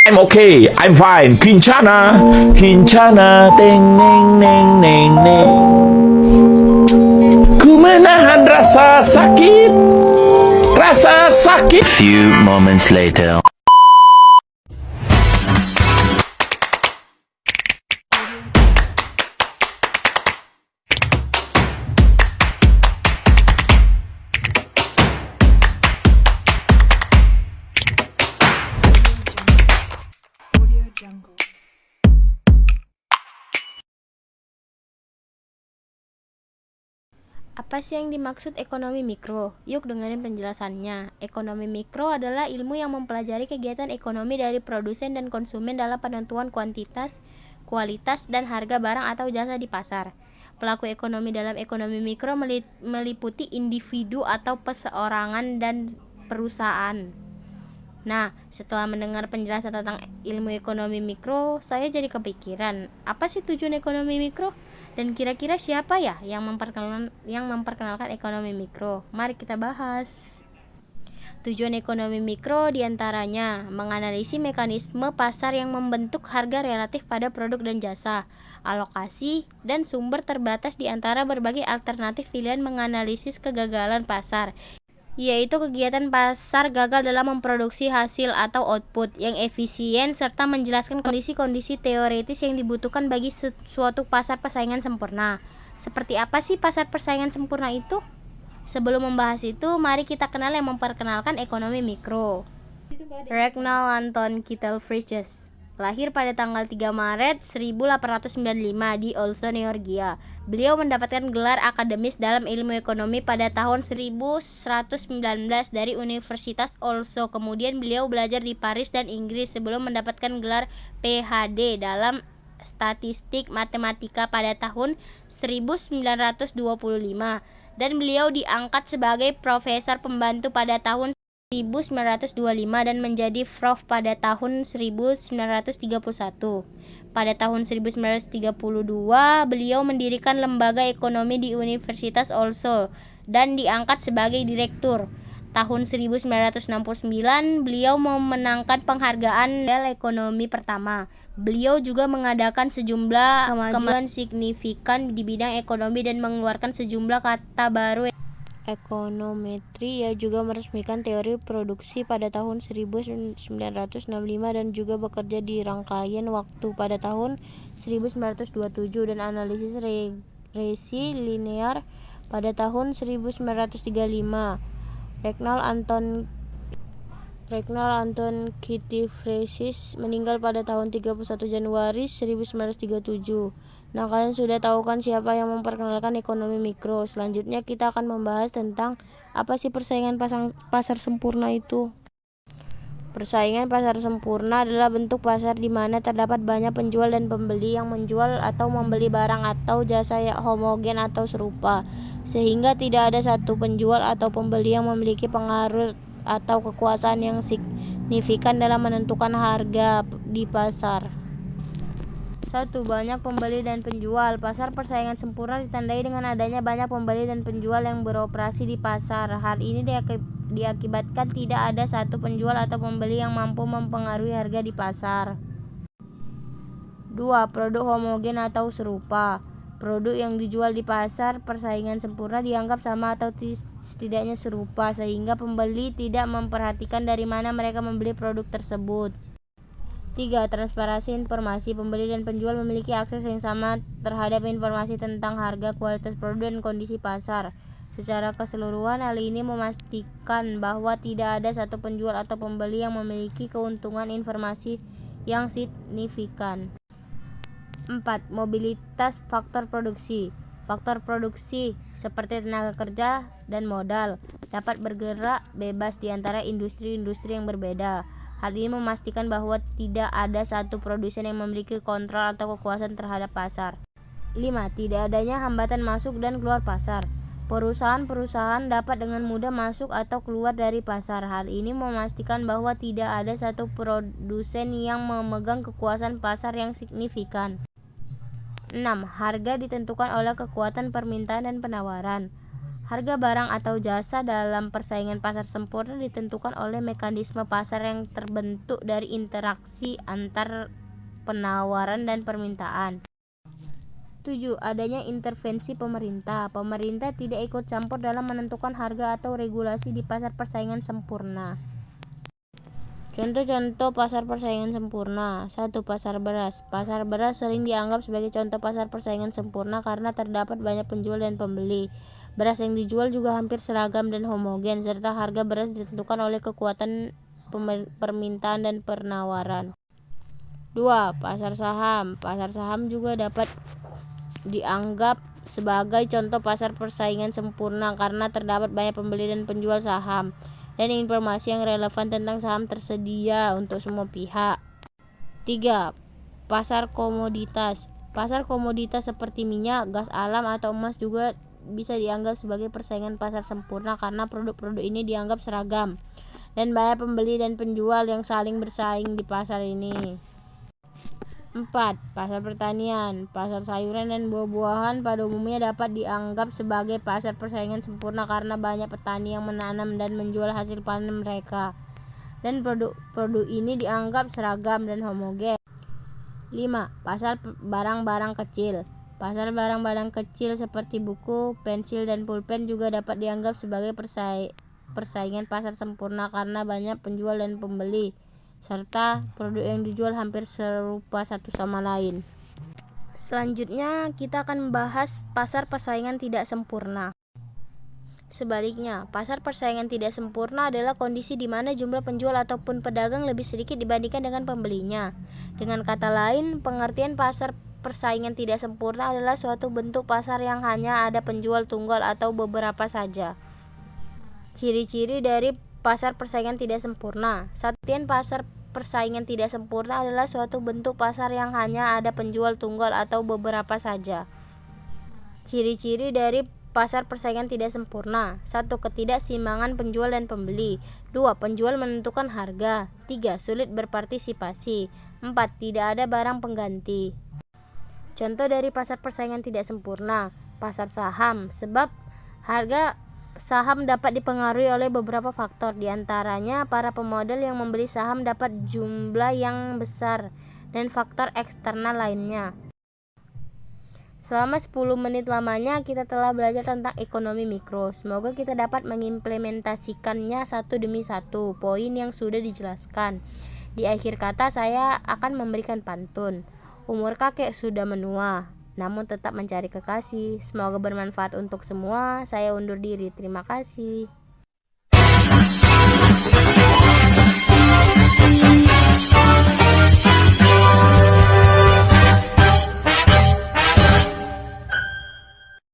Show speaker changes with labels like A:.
A: I'm okay, I'm fine. Kincana, Kincana, teng neng neng neng neng. Ku menahan rasa sakit, rasa sakit.
B: Few moments later.
C: Apa sih yang dimaksud ekonomi mikro? Yuk dengerin penjelasannya. Ekonomi mikro adalah ilmu yang mempelajari kegiatan ekonomi dari produsen dan konsumen dalam penentuan kuantitas, kualitas, dan harga barang atau jasa di pasar. Pelaku ekonomi dalam ekonomi mikro meliputi individu atau perseorangan dan perusahaan. Nah, setelah mendengar penjelasan tentang ilmu ekonomi mikro, saya jadi kepikiran, apa sih tujuan ekonomi mikro? Dan kira-kira siapa ya yang memperkenalkan ekonomi mikro? Mari kita bahas. Tujuan ekonomi mikro diantaranya menganalisis mekanisme pasar yang membentuk harga relatif pada produk dan jasa, alokasi, dan sumber terbatas di antara berbagai alternatif pilihan menganalisis kegagalan pasar, yaitu kegiatan pasar gagal dalam memproduksi hasil atau output yang efisien serta menjelaskan kondisi-kondisi teoritis yang dibutuhkan bagi suatu pasar persaingan sempurna. Seperti apa sih pasar persaingan sempurna itu? Sebelum membahas itu, mari kita kenal yang memperkenalkan ekonomi mikro. Regnal Anton Kittelfritjes lahir pada tanggal 3 Maret 1895 di Oslo, Georgia. Beliau mendapatkan gelar akademis dalam ilmu ekonomi pada tahun 1119 dari Universitas Oslo. Kemudian beliau belajar di Paris dan Inggris sebelum mendapatkan gelar PhD dalam statistik matematika pada tahun 1925 dan beliau diangkat sebagai profesor pembantu pada tahun 1925 dan menjadi Prof pada tahun 1931. Pada tahun 1932, beliau mendirikan lembaga ekonomi di Universitas Oslo dan diangkat sebagai direktur. Tahun 1969, beliau memenangkan penghargaan Nobel Ekonomi pertama. Beliau juga mengadakan sejumlah kemajuan signifikan di bidang ekonomi dan mengeluarkan sejumlah kata baru ekonometri. Ia juga meresmikan teori produksi pada tahun 1965 dan juga bekerja di rangkaian waktu pada tahun 1927 dan analisis regresi linear pada tahun 1935. Regnal Anton Kittelfritjes meninggal pada tahun 31 Januari 1937. Nah, kalian sudah tahu kan siapa yang memperkenalkan ekonomi mikro. Selanjutnya kita akan membahas tentang apa sih persaingan pasar sempurna itu. Persaingan pasar sempurna adalah bentuk pasar di mana terdapat banyak penjual dan pembeli yang menjual atau membeli barang atau jasa yang homogen atau serupa, sehingga tidak ada satu penjual atau pembeli yang memiliki pengaruh atau kekuasaan yang signifikan dalam menentukan harga di pasar. 1. Banyak pembeli dan penjual. Pasar persaingan sempurna ditandai dengan adanya banyak pembeli dan penjual yang beroperasi di pasar. Hal ini diakibatkan tidak ada satu penjual atau pembeli yang mampu mempengaruhi harga di pasar. 2. Produk homogen atau serupa. Produk yang dijual di pasar persaingan sempurna dianggap sama atau setidaknya serupa, sehingga pembeli tidak memperhatikan dari mana mereka membeli produk tersebut. 3. Transparansi informasi. Pembeli dan penjual memiliki akses yang sama terhadap informasi tentang harga, kualitas produk, dan kondisi pasar. Secara keseluruhan, hal ini memastikan bahwa tidak ada satu penjual atau pembeli yang memiliki keuntungan informasi yang signifikan. 4. Mobilitas faktor produksi. Faktor produksi seperti tenaga kerja dan modal dapat bergerak bebas di antara industri-industri yang berbeda. Hal ini memastikan bahwa tidak ada satu produsen yang memiliki kontrol atau kekuasaan terhadap pasar. 5. Tidak adanya hambatan masuk dan keluar pasar. Perusahaan-perusahaan dapat dengan mudah masuk atau keluar dari pasar. Hal ini memastikan bahwa tidak ada satu produsen yang memegang kekuasaan pasar yang signifikan. 6. Harga ditentukan oleh kekuatan permintaan dan penawaran. Harga barang atau jasa dalam persaingan pasar sempurna ditentukan oleh mekanisme pasar yang terbentuk dari interaksi antar penawaran dan permintaan. 7. Adanya intervensi pemerintah. Pemerintah tidak ikut campur dalam menentukan harga atau regulasi di pasar persaingan sempurna. Contoh-contoh pasar persaingan sempurna. 1. Pasar beras. Pasar beras sering dianggap sebagai contoh pasar persaingan sempurna karena terdapat banyak penjual dan pembeli. Beras yang dijual juga hampir seragam dan homogen, serta harga beras ditentukan oleh kekuatan permintaan dan penawaran. 2. Pasar saham. Pasar saham juga dapat dianggap sebagai contoh pasar persaingan sempurna karena terdapat banyak pembeli dan penjual saham, dan informasi yang relevan tentang saham tersedia untuk semua pihak. 3. Pasar komoditas. Pasar komoditas seperti minyak, gas alam, atau emas juga bisa dianggap sebagai persaingan pasar sempurna karena produk-produk ini dianggap seragam dan banyak pembeli dan penjual yang saling bersaing di pasar ini. 4. Pasar pertanian. Pasar sayuran dan buah-buahan pada umumnya dapat dianggap sebagai pasar persaingan sempurna karena banyak petani yang menanam dan menjual hasil panen mereka, dan produk-produk ini dianggap seragam dan homogen. 5. Pasar barang-barang kecil. Pasar barang-barang kecil seperti buku, pensil, dan pulpen juga dapat dianggap sebagai persaingan pasar sempurna karena banyak penjual dan pembeli, serta produk yang dijual hampir serupa satu sama lain. Selanjutnya kita akan membahas pasar persaingan tidak sempurna. Sebaliknya, pasar persaingan tidak sempurna adalah kondisi di mana jumlah penjual ataupun pedagang lebih sedikit dibandingkan dengan pembelinya. Dengan kata lain, pengertian pasar persaingan tidak sempurna adalah suatu bentuk pasar yang hanya ada penjual tunggal atau beberapa saja. Ciri-ciri dari pasar persaingan tidak sempurna. Pengertian pasar persaingan tidak sempurna adalah suatu bentuk pasar yang hanya ada penjual tunggal atau beberapa saja. Ciri-ciri dari pasar persaingan tidak sempurna. 1. Ketidakseimbangan penjual dan pembeli. 2. Penjual menentukan harga. 3. Sulit berpartisipasi. 4. Tidak ada barang pengganti. Contoh dari pasar persaingan tidak sempurna. Pasar saham. Sebab harga saham dapat dipengaruhi oleh beberapa faktor, diantaranya para pemodal yang membeli saham dapat jumlah yang besar, dan faktor eksternal lainnya. Selama 10 menit lamanya kita telah belajar tentang ekonomi mikro. Semoga kita dapat mengimplementasikannya satu demi satu poin yang sudah dijelaskan. Di akhir kata saya akan memberikan pantun. Umur kakek sudah menua, namun tetap mencari kekasih. Semoga bermanfaat untuk semua. Saya undur diri. Terima kasih.